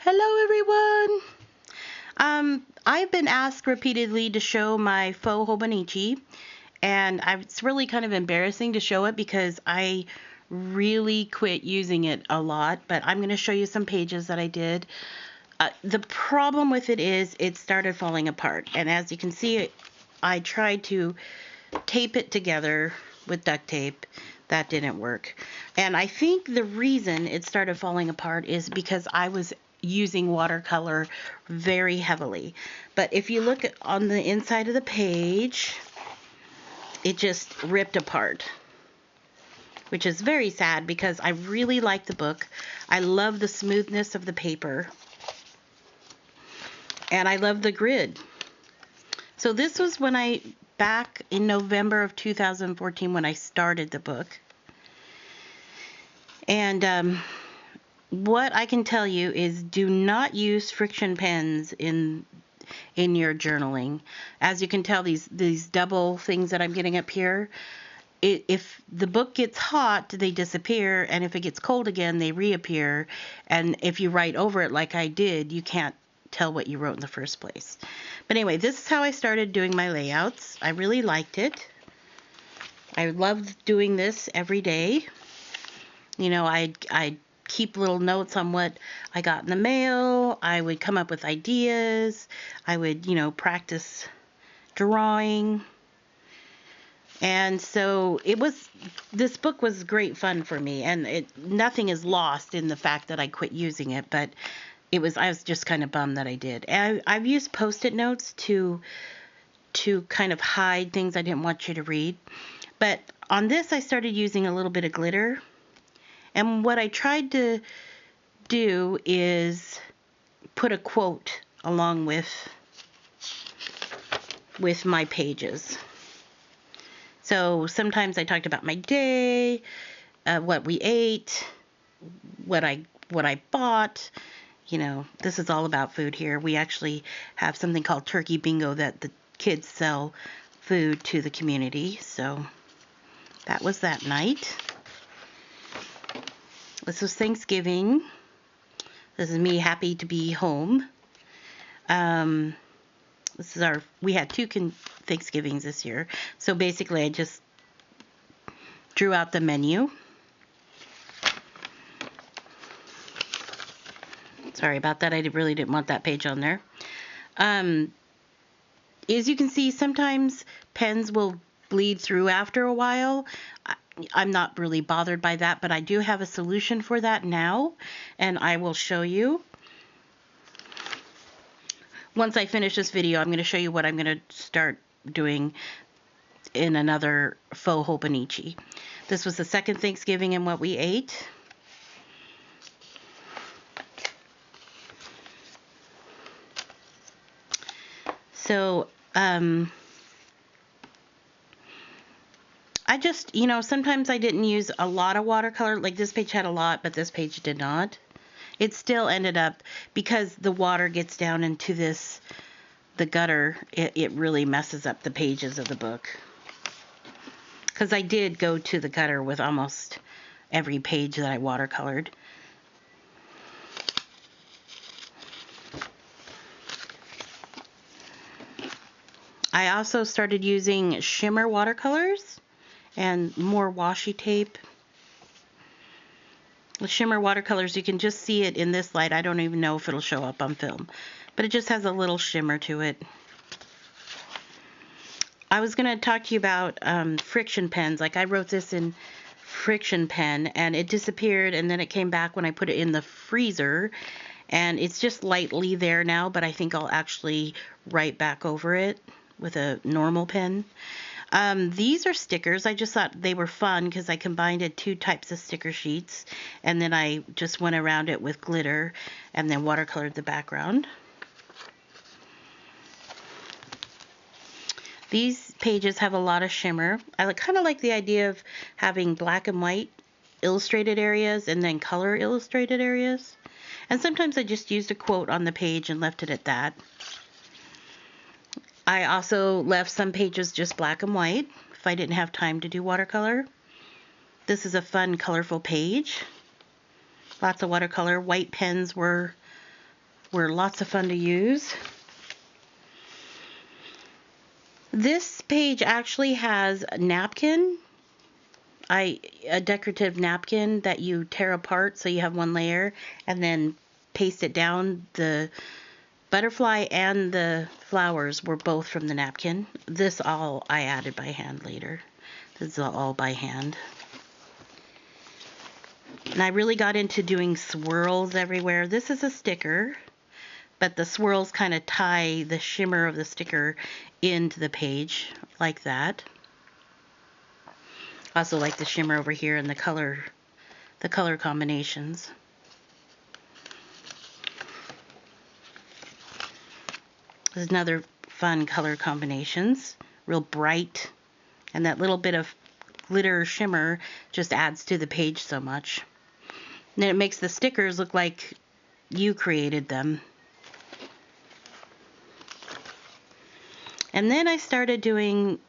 Hello everyone! I've been asked repeatedly to show my Faux Hobonichi, and it's really kind of embarrassing to show it because I really quit using it a lot, but I'm going to show you some pages that I did. The problem with it is it started falling apart, and as you can see, I tried to tape it together with duct tape. That didn't work. And I think the reason it started falling apart is because I was using watercolor very heavily. But if you look on the inside of the page, it just ripped apart, which is very sad because I really like the book. I love the smoothness of the paper, and I love the grid. So this was back in November of 2014 when I started the book. And what I can tell you is do not use friction pens in your journaling. As you can tell, these double things that I'm getting up here, if the book gets hot, they disappear, and if it gets cold again, they reappear. And if you write over it like I did, you can't tell what you wrote in the first place. But anyway, this is how I started doing my layouts. I really liked it. I loved doing this every day. You know, I'd keep little notes on what I got in the mail. I would come up with ideas. I would, practice drawing. And so this book was great fun for me, and nothing is lost in the fact that I quit using it, but I was just kind of bummed that I did. I've used Post-it notes to kind of hide things I didn't want you to read. But on this, I started using a little bit of glitter. And what I tried to do is put a quote along with my pages. So sometimes I talked about my day, what we ate, what I bought. This is all about food here. We actually have something called Turkey Bingo that the kids sell food to the community. So that was that night. This was Thanksgiving. This is me happy to be home. We had two Thanksgivings this year. So basically I just drew out the menu. Sorry about that. I really didn't want that page on there. As you can see, sometimes pens will bleed through after a while. I'm not really bothered by that, but I do have a solution for that now, and I will show you. Once I finish this video, I'm going to show you what I'm going to start doing in another Faux Hobonichi. This was the second Thanksgiving and what we ate. So, I just, sometimes I didn't use a lot of watercolor. Like this page had a lot, but this page did not. It still ended up, because the water gets down into the gutter, it really messes up the pages of the book. Because I did go to the gutter with almost every page that I watercolored. I also started using shimmer watercolors and more washi tape. The shimmer watercolors, you can just see it in this light. I don't even know if it'll show up on film, but it just has a little shimmer to it. I was going to talk to you about friction pens. Like I wrote this in friction pen and it disappeared, and then it came back when I put it in the freezer, and it's just lightly there now, but I think I'll actually write back over it with a normal pen. These are stickers. I just thought they were fun because I combined two types of sticker sheets, and then I just went around it with glitter and then watercolored the background. These pages have a lot of shimmer. I kind of like the idea of having black and white illustrated areas and then color illustrated areas. And sometimes I just used a quote on the page and left it at that. I also left some pages just black and white if I didn't have time to do watercolor. This is a fun, colorful page. Lots of watercolor. White pens were were lots of fun to use. This page actually has a napkin, a decorative napkin that you tear apart so you have one layer and then paste it down. The butterfly and the flowers were both from the napkin. This all I added by hand later. This is all by hand. And I really got into doing swirls everywhere. This is a sticker, but the swirls kind of tie the shimmer of the sticker into the page like that. Also like the shimmer over here and the color combinations. There's another fun color combinations, real bright, and that little bit of glitter shimmer just adds to the page so much. And then it makes the stickers look like you created them. And then I started doing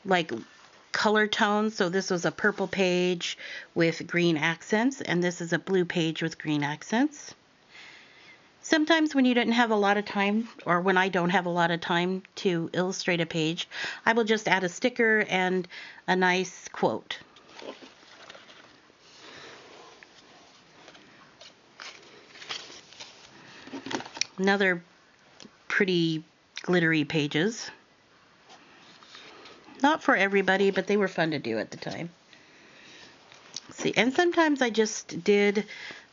like color tones. So this was a purple page with green accents, and this is a blue page with green accents. Sometimes when you didn't have a lot of time, or when I don't have a lot of time to illustrate a page, I will just add a sticker and a nice quote. Another pretty glittery pages. Not for everybody, but they were fun to do at the time. See, and sometimes I just did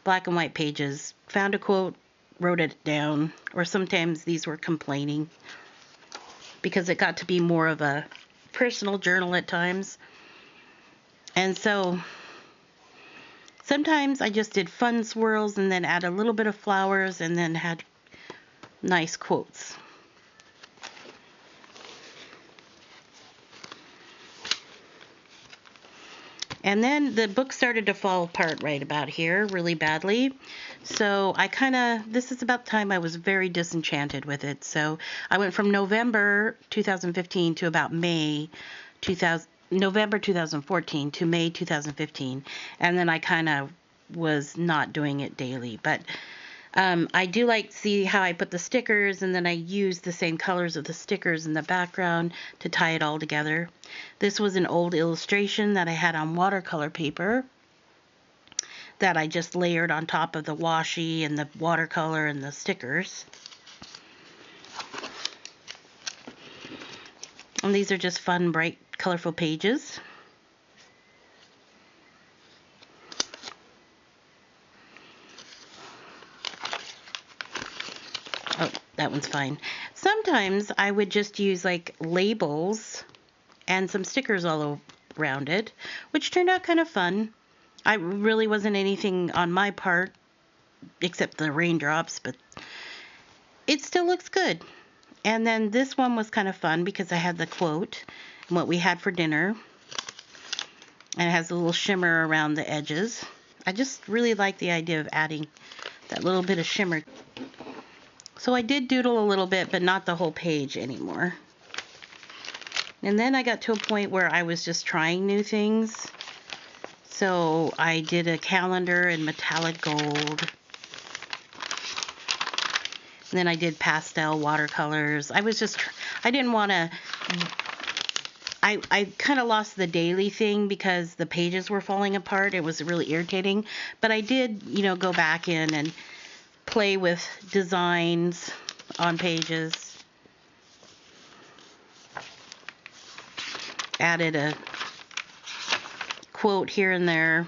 black and white pages, found a quote, wrote it down, or sometimes these were complaining because it got to be more of a personal journal at times. And so sometimes I just did fun swirls and then add a little bit of flowers and then had nice quotes. And then the book started to fall apart right about here really badly. So this is about the time I was very disenchanted with it. So I went from November 2015 to about November 2014 to May 2015. And then I kind of was not doing it daily. But I do like to see how I put the stickers, and then I use the same colors of the stickers in the background to tie it all together. This was an old illustration that I had on watercolor paper that I just layered on top of the washi and the watercolor and the stickers. And these are just fun, bright, colorful pages. Oh, that one's fine. Sometimes I would just use like labels and some stickers all around it, which turned out kind of fun. I really wasn't anything on my part except the raindrops, but it still looks good. And then this one was kind of fun because I had the quote and what we had for dinner, and it has a little shimmer around the edges. I just really like the idea of adding that little bit of shimmer. So I did doodle a little bit, but not the whole page anymore. And then I got to a point where I was just trying new things. So I did a calendar in metallic gold. And then I did pastel watercolors. I didn't want to, I kind of lost the daily thing because the pages were falling apart. It was really irritating. But I did, go back in and play with designs on pages. Added a quote here and there.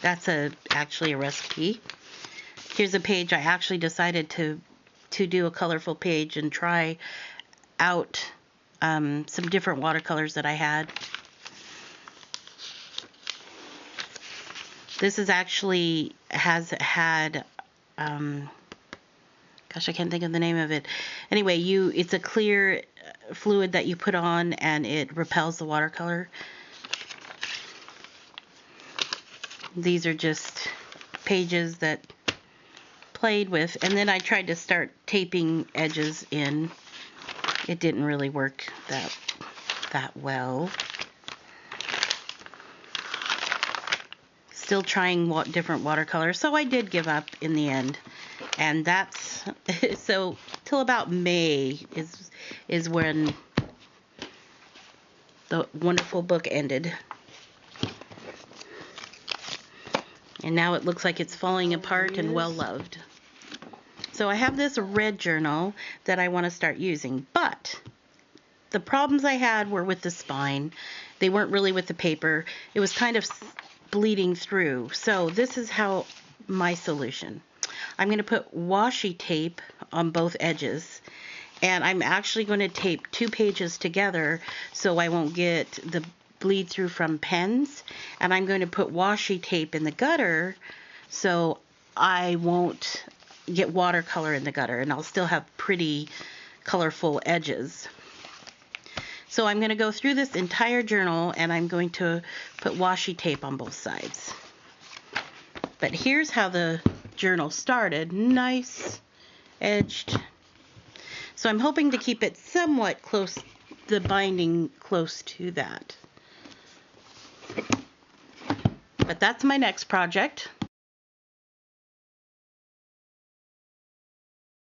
That's actually a recipe. Here's a page I actually decided to do a colorful page and try out some different watercolors that I had. This is actually has had, gosh, I can't think of the name of it. Anyway, it's a clear fluid that you put on and it repels the watercolor. These are just pages that played with, and then I tried to start taping edges in. It didn't really work that well. still trying different watercolors, so I did give up in the end. And that's so till about May is when the wonderful book ended. And now it looks like it's falling apart and well loved. So I have this red journal that I want to start using, but the problems I had were with the spine. They weren't really with the paper. It was kind of bleeding through. So this is how my solution. I'm going to put washi tape on both edges, and I'm actually going to tape 2 pages together so I won't get the bleed through from pens, and I'm going to put washi tape in the gutter so I won't get watercolor in the gutter, and I'll still have pretty colorful edges. So I'm going to go through this entire journal, and I'm going to put washi tape on both sides. But here's how the journal started. Nice edged. So I'm hoping to keep it somewhat close, the binding close to that. But that's my next project.